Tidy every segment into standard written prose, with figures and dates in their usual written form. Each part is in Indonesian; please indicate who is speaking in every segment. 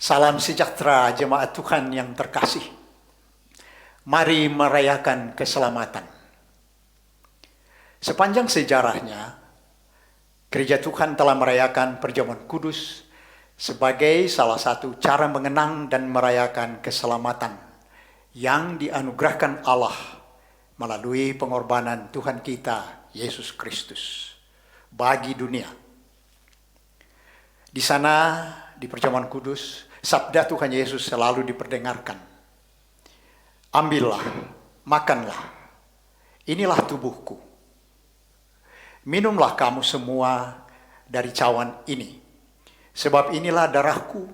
Speaker 1: Salam sejahtera jemaat Tuhan yang terkasih. Mari merayakan keselamatan. Sepanjang sejarahnya, Gereja Tuhan telah merayakan perjamuan kudus sebagai salah satu cara mengenang dan merayakan keselamatan yang dianugerahkan Allah melalui pengorbanan Tuhan kita, Yesus Kristus, bagi dunia. Di sana, di perjamuan kudus, sabda Tuhan Yesus selalu diperdengarkan. Ambillah, makanlah, inilah tubuhku. Minumlah kamu semua dari cawan ini, sebab inilah darahku,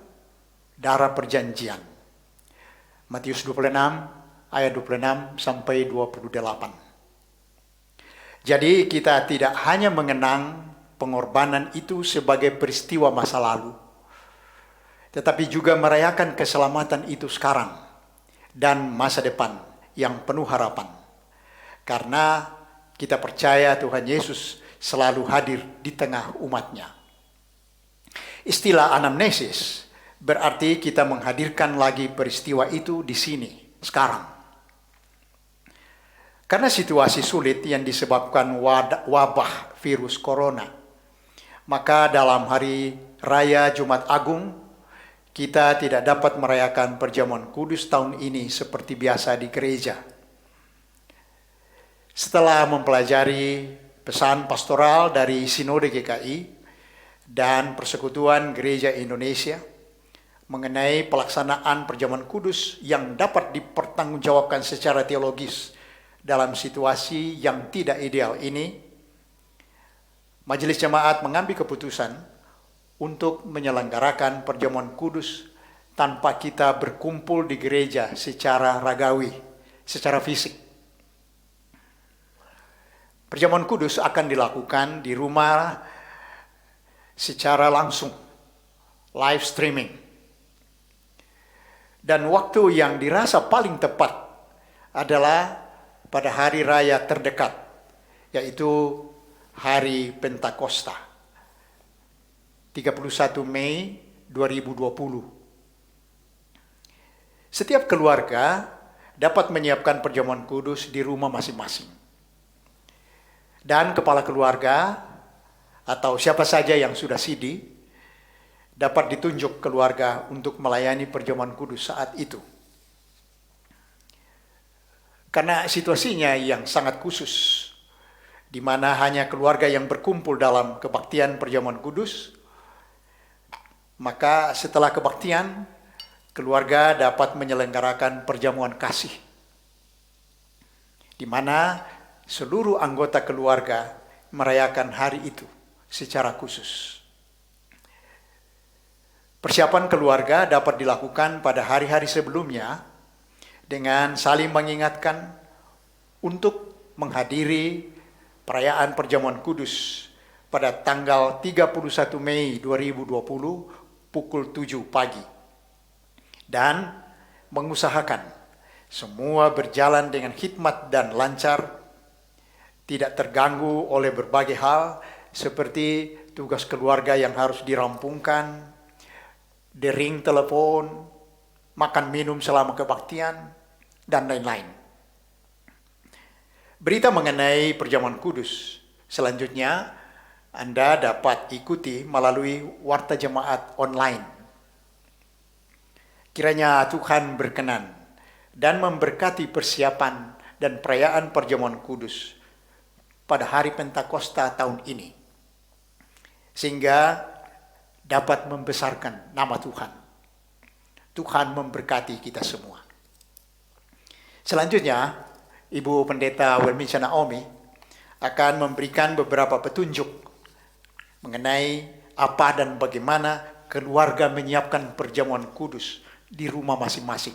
Speaker 1: darah perjanjian. Matius 26 ayat 26 sampai 28. Jadi kita tidak hanya mengenang pengorbanan itu sebagai peristiwa masa lalu, tetapi juga merayakan keselamatan itu sekarang dan masa depan yang penuh harapan. Karena kita percaya Tuhan Yesus selalu hadir di tengah umatnya. Istilah anamnesis berarti kita menghadirkan lagi peristiwa itu di sini, sekarang. Karena situasi sulit yang disebabkan wabah virus corona, maka dalam hari raya Jumat Agung, kita tidak dapat merayakan perjamuan kudus tahun ini seperti biasa di gereja. Setelah mempelajari pesan pastoral dari Sinode GKI dan Persekutuan Gereja Indonesia mengenai pelaksanaan perjamuan kudus yang dapat dipertanggungjawabkan secara teologis dalam situasi yang tidak ideal ini, Majelis Jemaat mengambil keputusan untuk menyelenggarakan perjamuan kudus tanpa kita berkumpul di gereja secara ragawi, secara fisik. Perjamuan kudus akan dilakukan di rumah secara langsung, live streaming. Dan waktu yang dirasa paling tepat adalah pada hari raya terdekat, yaitu hari Pentakosta, 31 Mei 2020. Setiap keluarga dapat menyiapkan perjamuan kudus di rumah masing-masing. Dan kepala keluarga atau siapa saja yang sudah sidi dapat ditunjuk keluarga untuk melayani perjamuan kudus saat itu. Karena situasinya yang sangat khusus, di mana hanya keluarga yang berkumpul dalam kebaktian perjamuan kudus, maka setelah kebaktian, keluarga dapat menyelenggarakan perjamuan kasih, di mana seluruh anggota keluarga merayakan hari itu secara khusus. Persiapan keluarga dapat dilakukan pada hari-hari sebelumnya dengan saling mengingatkan untuk menghadiri perayaan perjamuan kudus pada tanggal 31 Mei 2020 pukul 7 pagi. Dan mengusahakan semua berjalan dengan hikmat dan lancar, tidak terganggu oleh berbagai hal seperti tugas keluarga yang harus dirampungkan, dering telepon, makan minum selama kebaktian, dan lain-lain. Berita mengenai perjamuan kudus selanjutnya Anda dapat ikuti melalui Warta Jemaat online. Kiranya Tuhan berkenan dan memberkati persiapan dan perayaan perjamuan kudus pada hari Pentakosta tahun ini, sehingga dapat membesarkan nama Tuhan. Tuhan memberkati kita semua. Selanjutnya, Ibu Pendeta Welmicha Naomi akan memberikan beberapa petunjuk mengenai apa dan bagaimana keluarga menyiapkan perjamuan kudus di rumah masing-masing.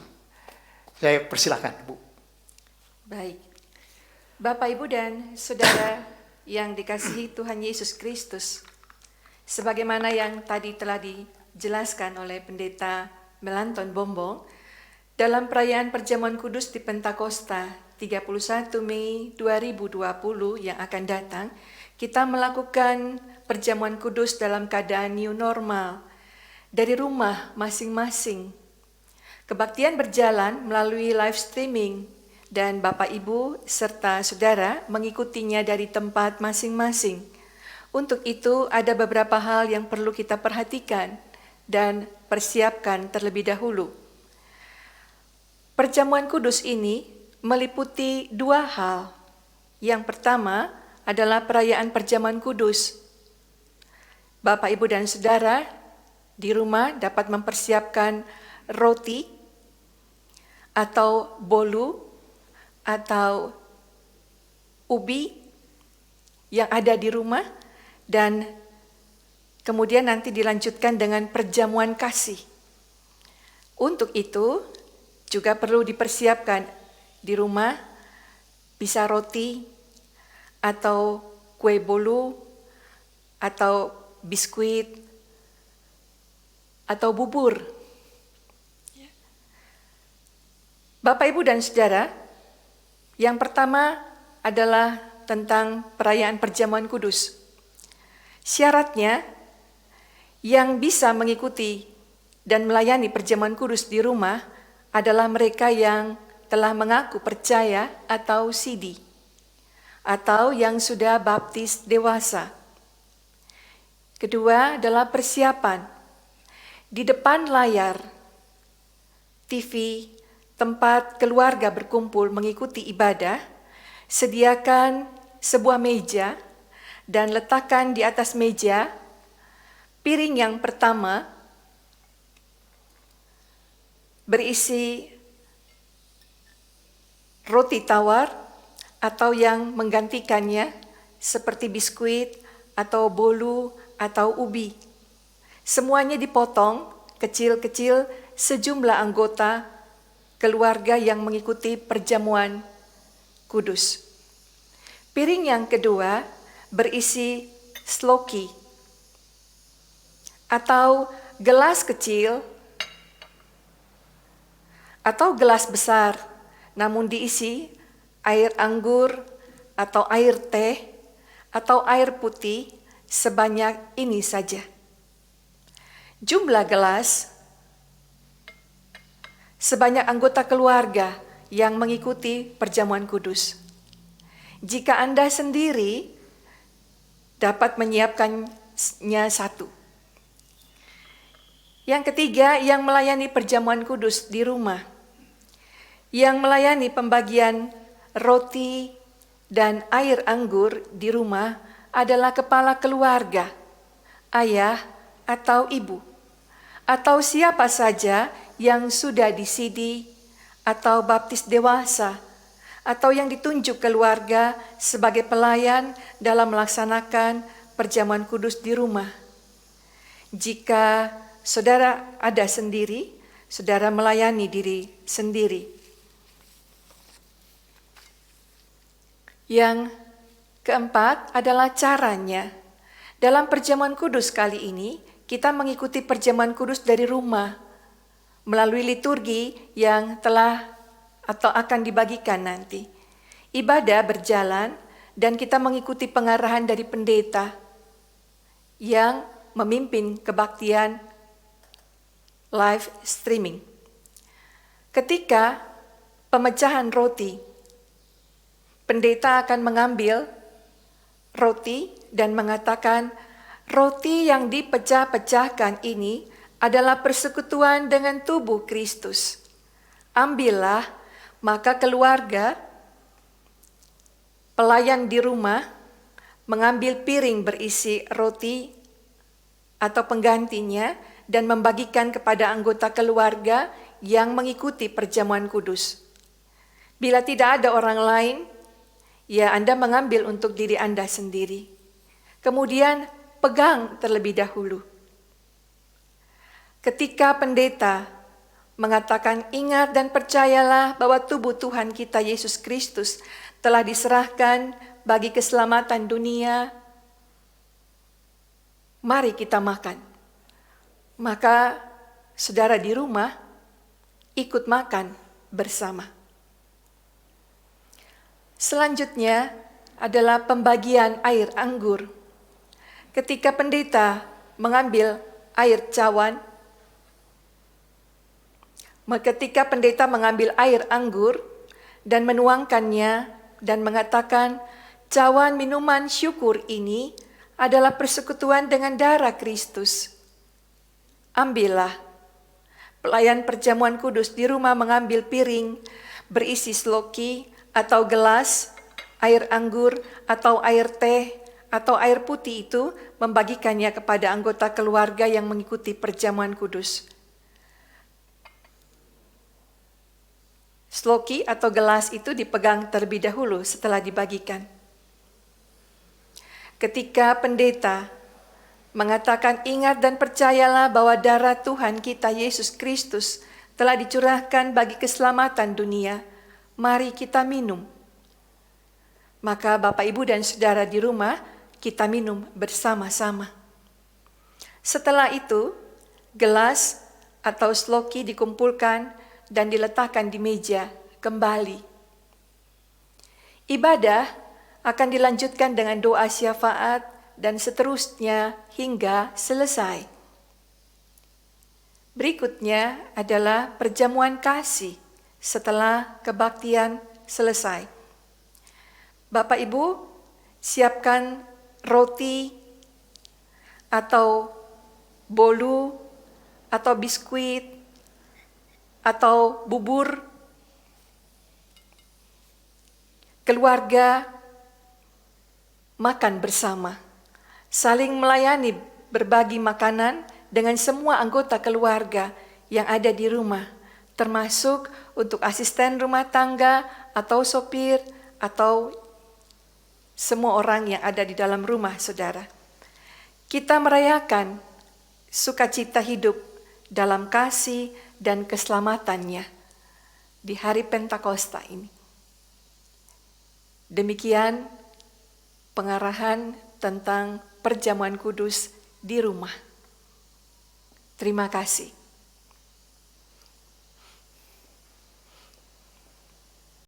Speaker 1: Saya persilakan, Bu.
Speaker 2: Baik. Bapak, Ibu, dan Saudara yang dikasihi Tuhan Yesus Kristus, sebagaimana yang tadi telah dijelaskan oleh Pendeta Melanton Bombong, dalam perayaan perjamuan kudus di Pentakosta 31 Mei 2020 yang akan datang, kita melakukan perjamuan kudus dalam keadaan new normal, dari rumah masing-masing. Kebaktian berjalan melalui live streaming dan Bapak Ibu serta saudara mengikutinya dari tempat masing-masing. Untuk itu ada beberapa hal yang perlu kita perhatikan dan persiapkan terlebih dahulu. Perjamuan kudus ini meliputi dua hal. Yang pertama adalah perayaan perjamuan kudus. Bapak, Ibu, dan saudara di rumah dapat mempersiapkan roti atau bolu atau ubi yang ada di rumah, dan kemudian nanti dilanjutkan dengan perjamuan kasih. Untuk itu juga perlu dipersiapkan di rumah, bisa roti atau kue bolu atau biskuit atau bubur. Bapak, Ibu, dan saudara, yang pertama adalah tentang perayaan perjamuan kudus. Syaratnya, yang bisa mengikuti dan melayani perjamuan kudus di rumah adalah mereka yang telah mengaku percaya atau sidi, atau yang sudah baptis dewasa. Kedua adalah persiapan. Di depan layar TV, tempat keluarga berkumpul mengikuti ibadah, sediakan sebuah meja dan letakkan di atas meja piring yang pertama berisi roti tawar atau yang menggantikannya seperti biskuit atau bolu atau ubi. Semuanya dipotong kecil-kecil sejumlah anggota keluarga yang mengikuti perjamuan kudus. Piring yang kedua berisi sloki atau gelas kecil atau gelas besar, namun diisi air anggur atau air teh atau air putih sebanyak ini saja. Jumlah gelas sebanyak anggota keluarga yang mengikuti perjamuan kudus. Jika Anda sendiri dapat menyiapkannya satu. Yang ketiga, yang melayani perjamuan kudus di rumah. Yang melayani pembagian roti dan air anggur di rumah adalah kepala keluarga, ayah atau ibu, atau siapa saja yang sudah disidi atau baptis dewasa, atau yang ditunjuk keluarga sebagai pelayan dalam melaksanakan perjamuan kudus di rumah. Jika saudara ada sendiri, saudara melayani diri sendiri. Yang keempat adalah caranya. Dalam perjamuan kudus kali ini, kita mengikuti perjamuan kudus dari rumah, melalui liturgi yang telah atau akan dibagikan nanti. Ibadah berjalan dan kita mengikuti pengarahan dari pendeta yang memimpin kebaktian live streaming. Ketika pemecahan roti, pendeta akan mengambil roti dan mengatakan, roti yang dipecah-pecahkan ini adalah persekutuan dengan tubuh Kristus. Ambillah, maka keluarga, pelayan di rumah, mengambil piring berisi roti atau penggantinya dan membagikan kepada anggota keluarga yang mengikuti perjamuan kudus. Bila tidak ada orang lain, ya Anda mengambil untuk diri Anda sendiri. Kemudian pegang terlebih dahulu. Ketika pendeta mengatakan ingat dan percayalah bahwa tubuh Tuhan kita Yesus Kristus telah diserahkan bagi keselamatan dunia, mari kita makan. Maka saudara di rumah ikut makan bersama. Selanjutnya adalah pembagian air anggur. Ketika pendeta mengambil air cawan Ketika pendeta mengambil air anggur dan menuangkannya dan mengatakan, cawan minuman syukur ini adalah persekutuan dengan darah Kristus. Ambillah. Pelayan perjamuan kudus di rumah mengambil piring berisi sloki atau gelas, air anggur atau air teh atau air putih itu, membagikannya kepada anggota keluarga yang mengikuti perjamuan kudus. Sloki atau gelas itu dipegang terlebih dahulu setelah dibagikan. Ketika pendeta mengatakan, ingat dan percayalah bahwa darah Tuhan kita Yesus Kristus telah dicurahkan bagi keselamatan dunia, mari kita minum. Maka Bapak, Ibu, dan Saudara di rumah, kita minum bersama-sama. Setelah itu, gelas atau sloki dikumpulkan dan diletakkan di meja kembali. Ibadah akan dilanjutkan dengan doa syafaat dan seterusnya hingga selesai. Berikutnya adalah perjamuan kasih setelah kebaktian selesai. Bapak Ibu, siapkan roti atau bolu atau biskuit atau bubur. Keluarga makan bersama, saling melayani, berbagi makanan dengan semua anggota keluarga yang ada di rumah, termasuk untuk asisten rumah tangga atau sopir atau semua orang yang ada di dalam rumah saudara. Kita merayakan sukacita hidup dalam kasih dan keselamatannya di hari Pentakosta ini. Demikian pengarahan tentang perjamuan kudus di rumah. Terima kasih.